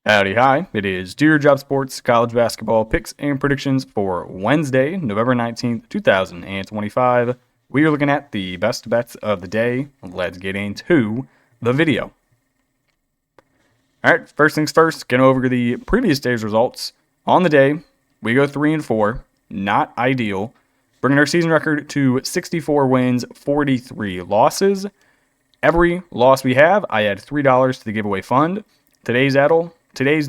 Howdy, hi. It is Do Your Job Sports College Basketball Picks and Predictions for Wednesday, November 19th, 2025. We are looking at the best bets of the day. Let's get into the video. All right, first things first, get over the previous day's results. On the day, we go 3-4, not ideal, bringing our season record to 64 wins, 43 losses. Every loss we have, I add $3 to the giveaway fund. Today's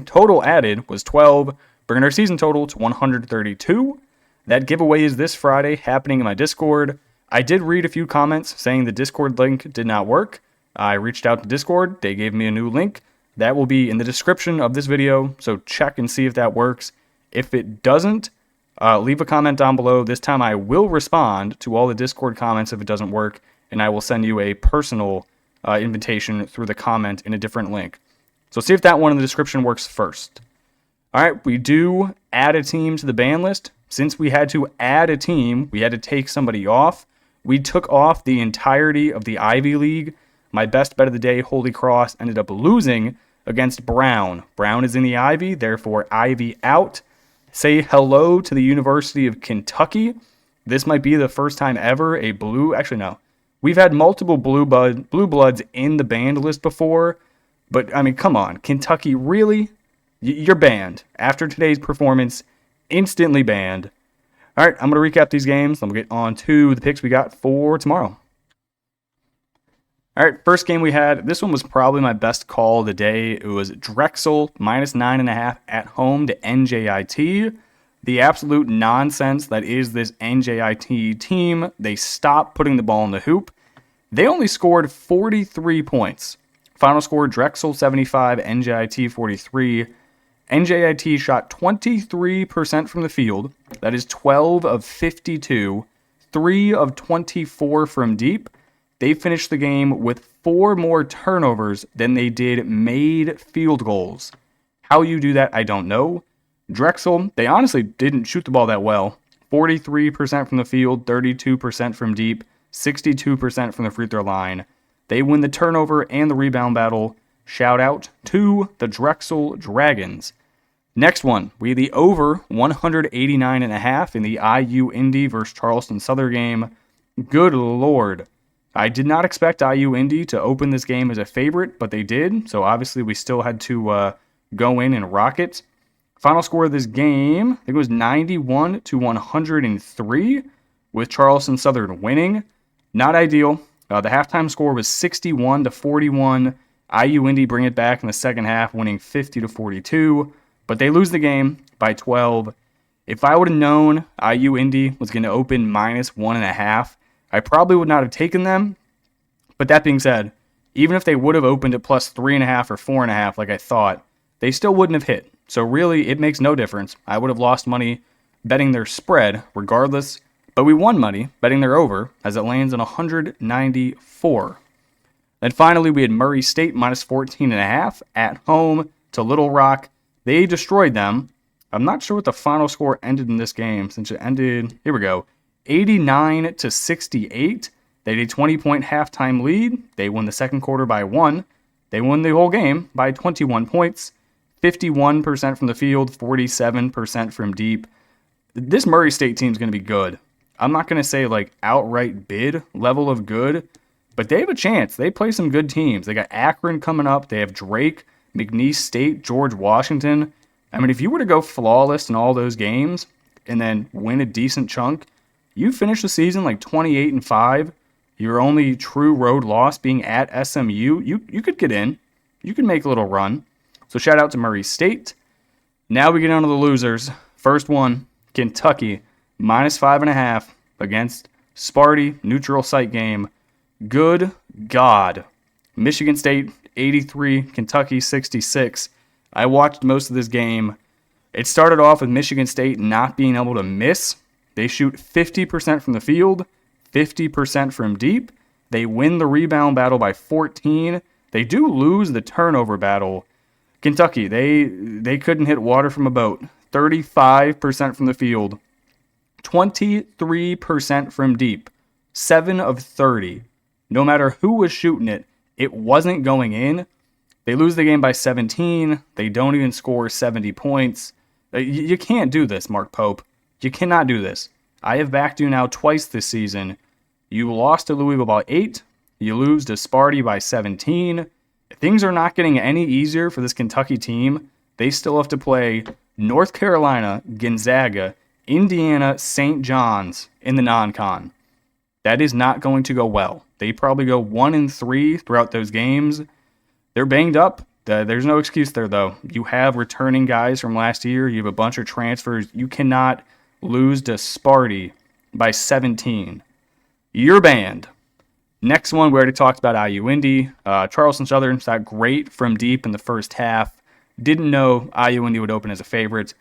total added was 12, bringing our season total to 132. That giveaway is this Friday, happening in my Discord. I did read a few comments saying the Discord link did not work. I reached out to Discord. They gave me a new link. That will be in the description of this video, so check and see if that works. If it doesn't, leave a comment down below. This time I will respond to all the Discord comments if it doesn't work, and I will send you a personal invitation through the comment in a different link. So see if that one in the description works first. All right, we do add a team to the ban list. Since we had to add a team, we had to take somebody off. We took off the entirety of the Ivy League. My best bet of the day, Holy Cross, ended up losing against Brown. Brown is in the Ivy, therefore Ivy out. Say hello to the University of Kentucky. This might be the first time ever we've had multiple blue bloods in the banned list before. But, I mean, come on. Kentucky, really? You're banned. After today's performance, instantly banned. All right, I'm going to recap these games. Then we'll get on to the picks we got for tomorrow. All right, first game we had. This one was probably my best call of the day. It was Drexel minus 9.5 at home to NJIT. The absolute nonsense that is this NJIT team. They stopped putting the ball in the hoop. They only scored 43 points. Final score, Drexel 75, NJIT 43. NJIT shot 23% from the field. That is 12 of 52. 3 of 24 from deep. They finished the game with 4 more turnovers than they did made field goals. How you do that, I don't know. Drexel, they honestly didn't shoot the ball that well. 43% from the field, 32% from deep, 62% from the free throw line. They win the turnover and the rebound battle. Shout out to the Drexel Dragons. Next one, we had the over 189.5 in the IU Indy versus Charleston Southern game. Good Lord. I did not expect IU Indy to open this game as a favorite, but they did. So obviously we still had to go in and rock it. Final score of this game, I think it was 91-103 with Charleston Southern winning. Not ideal. The halftime score was 61-41. IU Indy bring it back in the second half, winning 50-42. But they lose the game by 12. If I would have known IU Indy was going to open minus 1.5, I probably would not have taken them. But that being said, even if they would have opened at plus 3.5 or 4.5 like I thought, they still wouldn't have hit. So really, it makes no difference. I would have lost money betting their spread regardless. But we won money betting their over as it lands on 194. Then finally, we had Murray State minus 14.5 at home to Little Rock. They destroyed them. I'm not sure what the final score ended in this game since it ended, 89-68. They had a 20-point halftime lead. They won the second quarter by 1. They won the whole game by 21 points. 51% from the field, 47% from deep. This Murray State team is going to be good. I'm not going to say like outright bid level of good, but they have a chance. They play some good teams. They got Akron coming up. They have Drake, McNeese State, George Washington. I mean, if you were to go flawless in all those games and then win a decent chunk, you finish the season like 28-5. Your only true road loss being at SMU. You could get in. You could make a little run. So shout out to Murray State. Now we get on to the losers. First one, Kentucky. Minus 5.5 against Sparty, neutral site game. Good God. Michigan State, 83, Kentucky, 66. I watched most of this game. It started off with Michigan State not being able to miss. They shoot 50% from the field, 50% from deep. They win the rebound battle by 14. They do lose the turnover battle. Kentucky, they couldn't hit water from a boat. 35% from the field. 23% from deep. 7 of 30. No matter who was shooting it, it wasn't going in. They lose the game by 17. They don't even score 70 points. You can't do this, Mark Pope. You cannot do this. I have backed you now twice this season. You lost to Louisville by 8. You lose to Sparty by 17. Things are not getting any easier for this Kentucky team. They still have to play North Carolina, Gonzaga, Indiana, St. John's in the non-con. That is not going to go well. They probably go 1-3 throughout those games. They're banged up. There's no excuse there, though. You have returning guys from last year. You have a bunch of transfers. You cannot lose to Sparty by 17. You're banned. Next one, we already talked about IU Indy. Charleston Southern shot great from deep in the first half. Didn't know IU Indy would open as a favorite.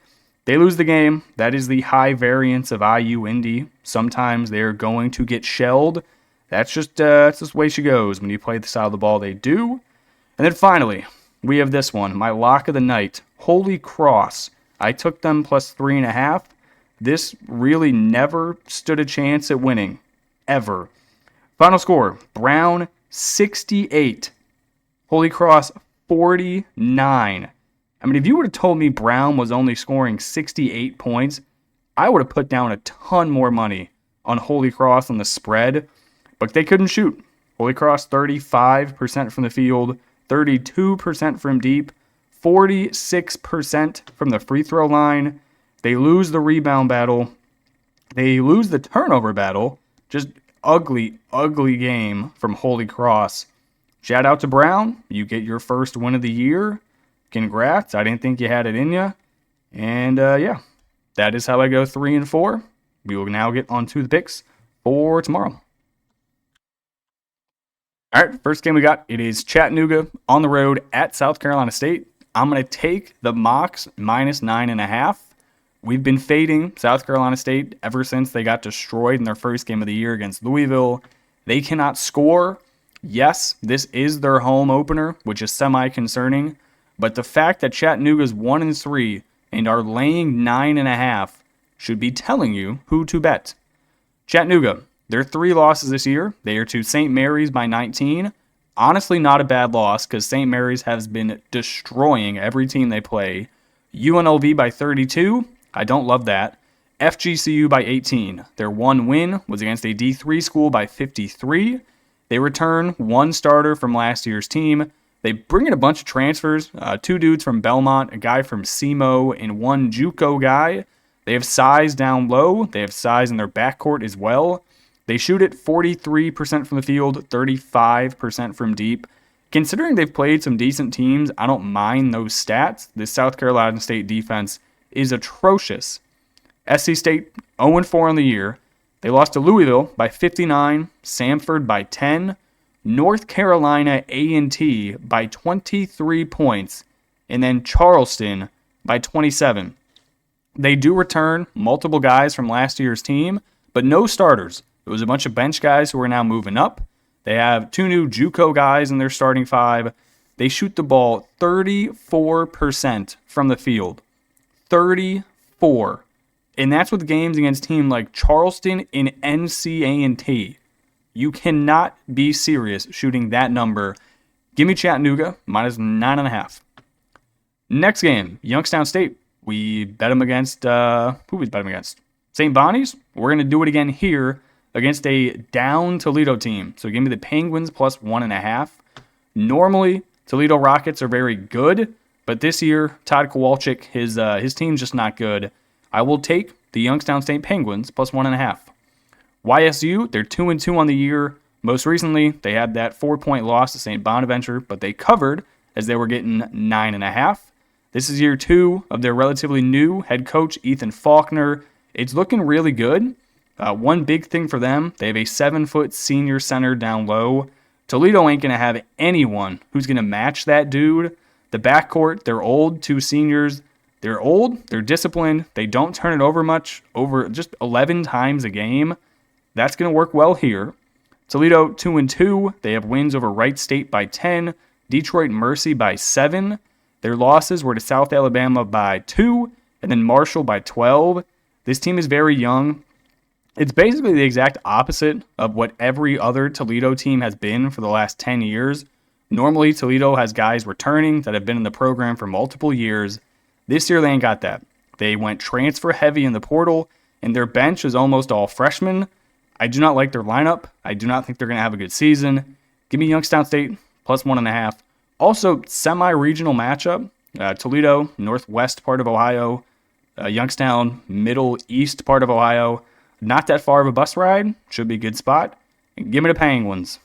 They lose the game. That is the high variance of IU Indy. Sometimes they're going to get shelled. That's just the way she goes when you play the side of the ball they do. And then finally, we have this one, my lock of the night, Holy Cross. I took them plus 3.5. This really never stood a chance at winning, ever. Final score, Brown 68, Holy Cross 49. I mean, if you would have told me Brown was only scoring 68 points, I would have put down a ton more money on Holy Cross on the spread, but they couldn't shoot. Holy Cross 35% from the field, 32% from deep, 46% from the free throw line. They lose the rebound battle. They lose the turnover battle. Just ugly, ugly game from Holy Cross. Shout out to Brown. You get your first win of the year. Congrats. I didn't think you had it in you. And yeah, that is how I go 3-4. We will now get on to the picks for tomorrow. All right, first game we got, it is Chattanooga on the road at South Carolina State. I'm going to take the Mocs minus 9.5. We've been fading South Carolina State ever since they got destroyed in their first game of the year against Louisville. They cannot score. Yes, this is their home opener, which is semi-concerning. But the fact that Chattanooga's 1-3 and are laying 9.5 should be telling you who to bet. Chattanooga, their 3 losses this year, they are to St. Mary's by 19. Honestly, not a bad loss because St. Mary's has been destroying every team they play. UNLV by 32. I don't love that. FGCU by 18. Their one win was against a D3 school by 53. They return 1 starter from last year's team. They bring in a bunch of transfers, 2 dudes from Belmont, a guy from SEMO, and 1 JUCO guy. They have size down low. They have size in their backcourt as well. They shoot it 43% from the field, 35% from deep. Considering they've played some decent teams, I don't mind those stats. The South Carolina State defense is atrocious. SC State 0-4 on the year. They lost to Louisville by 59, Samford by 10, North Carolina A&T by 23 points, and then Charleston by 27. They do return multiple guys from last year's team, but no starters. It was a bunch of bench guys who are now moving up. They have 2 new JUCO guys in their starting 5. They shoot the ball 34% from the field. 34. And that's with games against teams like Charleston and NC You cannot be serious shooting that number. Give me Chattanooga, minus 9.5. Next game, Youngstown State. We bet them against, who we bet them against? St. Bonnie's? We're going to do it again here against a down Toledo team. So give me the Penguins plus 1.5. Normally, Toledo Rockets are very good, but this year, Todd Kowalczyk, his team's just not good. I will take the Youngstown State Penguins plus 1.5. YSU, they're 2-2 on the year. Most recently, they had that 4-point loss to St. Bonaventure, but they covered as they were getting 9.5. This is year 2 of their relatively new head coach, Ethan Faulkner. It's looking really good. One big thing for them, they have a 7-foot senior center down low. Toledo ain't going to have anyone who's going to match that dude. The backcourt, they're old, 2 seniors. They're old, they're disciplined, they don't turn it over much, over just 11 times a game. That's going to work well here. Toledo 2-2, they have wins over Wright State by 10, Detroit Mercy by 7. Their losses were to South Alabama by 2, and then Marshall by 12. This team is very young. It's basically the exact opposite of what every other Toledo team has been for the last 10 years. Normally, Toledo has guys returning that have been in the program for multiple years. This year, they ain't got that. They went transfer heavy in the portal, and their bench is almost all freshmen. I do not like their lineup. I do not think they're going to have a good season. Give me Youngstown State plus 1.5. Also, semi-regional matchup. Toledo, northwest part of Ohio. Youngstown, middle east part of Ohio. Not that far of a bus ride. Should be a good spot. And give me the Penguins.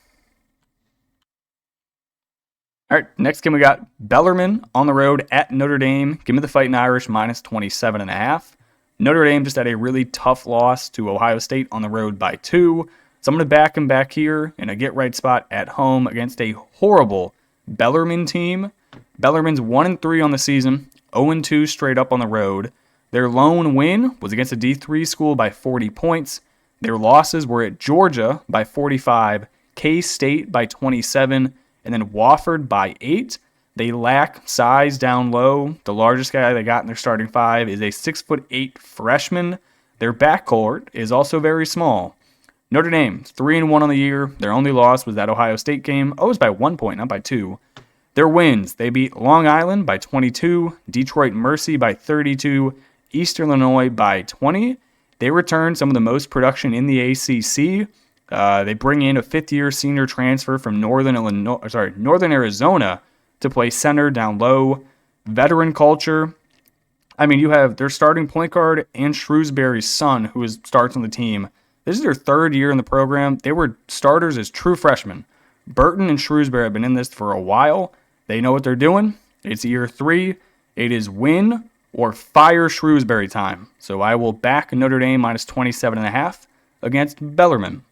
All right, next game we got Bellarmine on the road at Notre Dame. Give me the Fighting Irish minus 27.5. Notre Dame just had a really tough loss to Ohio State on the road by 2. So I'm going to back them back here in a get-right spot at home against a horrible Bellarmine team. Bellarmine's 1-3 on the season, 0-2 straight up on the road. Their lone win was against a D3 school by 40 points. Their losses were at Georgia by 45, K-State by 27, and then Wofford by 8. They lack size down low. The largest guy they got in their starting 5 is a 6'8" freshman. Their backcourt is also very small. Notre Dame, 3-1 on the year. Their only loss was that Ohio State game. Oh, it was by 1 point, not by 2. Their wins, they beat Long Island by 22, Detroit Mercy by 32, Eastern Illinois by 20. They returned some of the most production in the ACC. They bring in a fifth-year senior transfer from Northern Arizona to play center down low. Veteran culture. I mean, you have their starting point guard and Shrewsbury's son, who starts on the team. This is their third year in the program. They were starters as true freshmen. Burton and Shrewsbury have been in this for a while. They know what they're doing. It's year 3. It is win or fire Shrewsbury time. So I will back Notre Dame minus 27.5 against Bellarmine.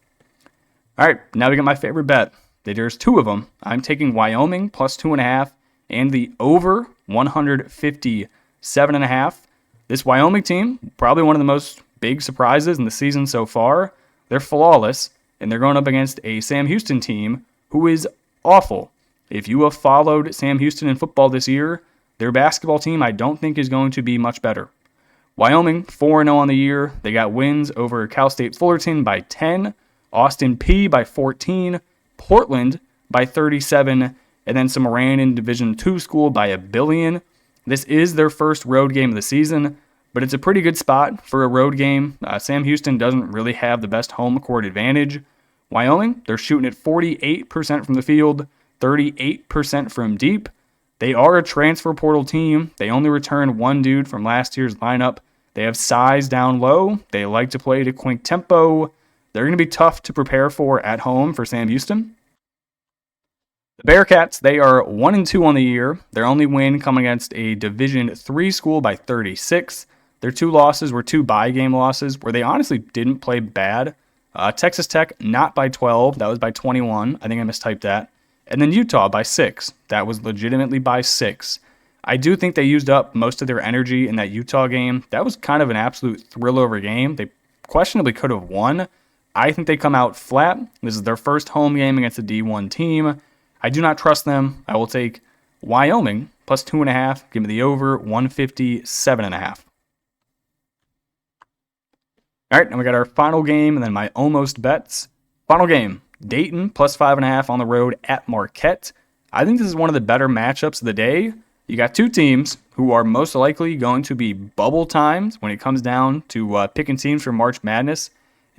All right, now we got my favorite bet. There's 2 of them. I'm taking Wyoming plus 2.5 and the over 157.5. This Wyoming team, probably one of the most big surprises in the season so far. They're flawless, and they're going up against a Sam Houston team who is awful. If you have followed Sam Houston in football this year, their basketball team I don't think is going to be much better. Wyoming, 4-0 on the year. They got wins over Cal State Fullerton by 10, Austin Peay by 14, Portland by 37, and then some random Division II school by 1 billion. This is their first road game of the season, but it's a pretty good spot for a road game. Sam Houston doesn't really have the best home court advantage. Wyoming, they're shooting at 48% from the field, 38% from deep. They are a transfer portal team. They only returned 1 dude from last year's lineup. They have size down low. They like to play to quick tempo. They're going to be tough to prepare for at home for Sam Houston. The Bearcats, they are 1-2 on the year. Their only win coming against a Division III school by 36. Their 2 losses were 2 bye game losses where they honestly didn't play bad. Texas Tech, not by 12. That was by 21. I think I mistyped that. And then Utah by 6. That was legitimately by 6. I do think they used up most of their energy in that Utah game. That was kind of an absolute thrill over game. They questionably could have won. I think they come out flat. This is their first home game against a D1 team. I do not trust them. I will take Wyoming plus 2.5. Give me the over 157.5. All right, and we got our final game and then my almost bets. Final game, Dayton plus 5.5 on the road at Marquette. I think this is one of the better matchups of the day. You got 2 teams who are most likely going to be bubble times when it comes down to picking teams for March Madness.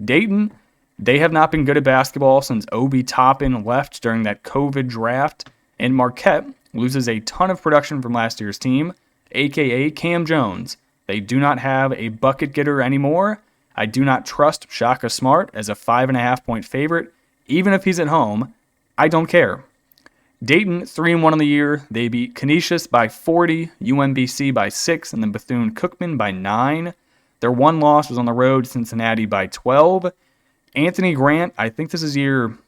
Dayton, they have not been good at basketball since Obi Toppin left during that COVID draft. And Marquette loses a ton of production from last year's team, a.k.a. Cam Jones. They do not have a bucket getter anymore. I do not trust Shaka Smart as a 5.5-point favorite. Even if he's at home, I don't care. Dayton, 3-1 on the year. They beat Canisius by 40, UMBC by 6, and then Bethune-Cookman by 9. Their 1 loss was on the road, Cincinnati by 12. Anthony Grant, I think this is year,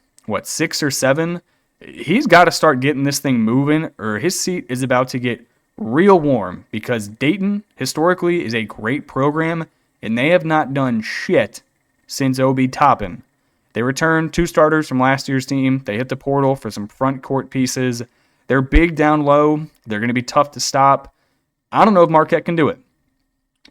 6 or 7? He's got to start getting this thing moving, or his seat is about to get real warm, because Dayton, historically, is a great program, and they have not done shit since Obi Toppin. They returned 2 starters from last year's team. They hit the portal for some front court pieces. They're big down low. They're going to be tough to stop. I don't know if Marquette can do it.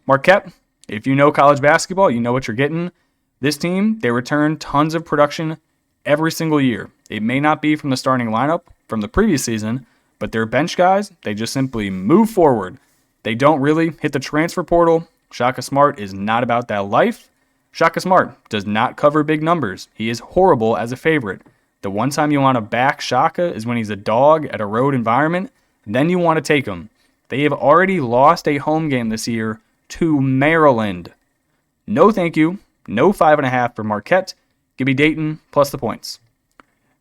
Marquette, if you know college basketball, you know what you're getting. This team, they return tons of production every single year. It may not be from the starting lineup from the previous season, but their bench guys, they just simply move forward. They don't really hit the transfer portal. Shaka Smart is not about that life. Shaka Smart does not cover big numbers. He is horrible as a favorite. The one time you want to back Shaka is when he's a dog at a road environment. Then you want to take him. They have already lost a home game this year to Maryland. No thank you. No 5.5 for Marquette. Give me Dayton plus the points.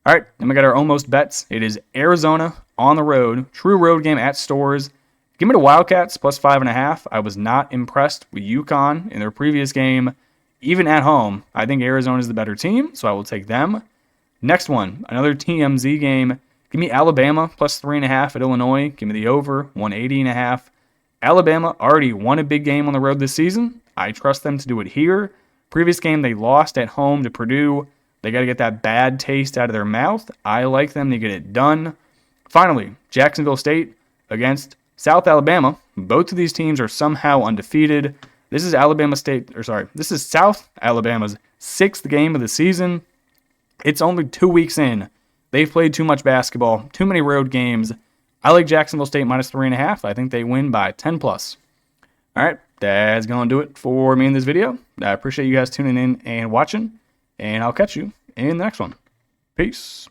All right, then we got our almost bets. It is Arizona on the road. True road game at Stores. Give me the Wildcats plus 5.5. I was not impressed with UConn in their previous game. Even at home, I think Arizona is the better team, so I will take them. Next one, another TMZ game. Give me Alabama plus 3.5 at Illinois. Give me the over, 180.5. Alabama already won a big game on the road this season. I trust them to do it here. Previous game, they lost at home to Purdue. They got to get that bad taste out of their mouth. I like them to get it done. Finally, Jacksonville State against South Alabama. Both of these teams are somehow undefeated. This is this is South Alabama's 6th game of the season. It's only 2 weeks in. They've played too much basketball, too many road games. I like Jacksonville State minus 3.5. I think they win by 10 plus. All right, that's going to do it for me in this video. I appreciate you guys tuning in and watching, and I'll catch you in the next one. Peace.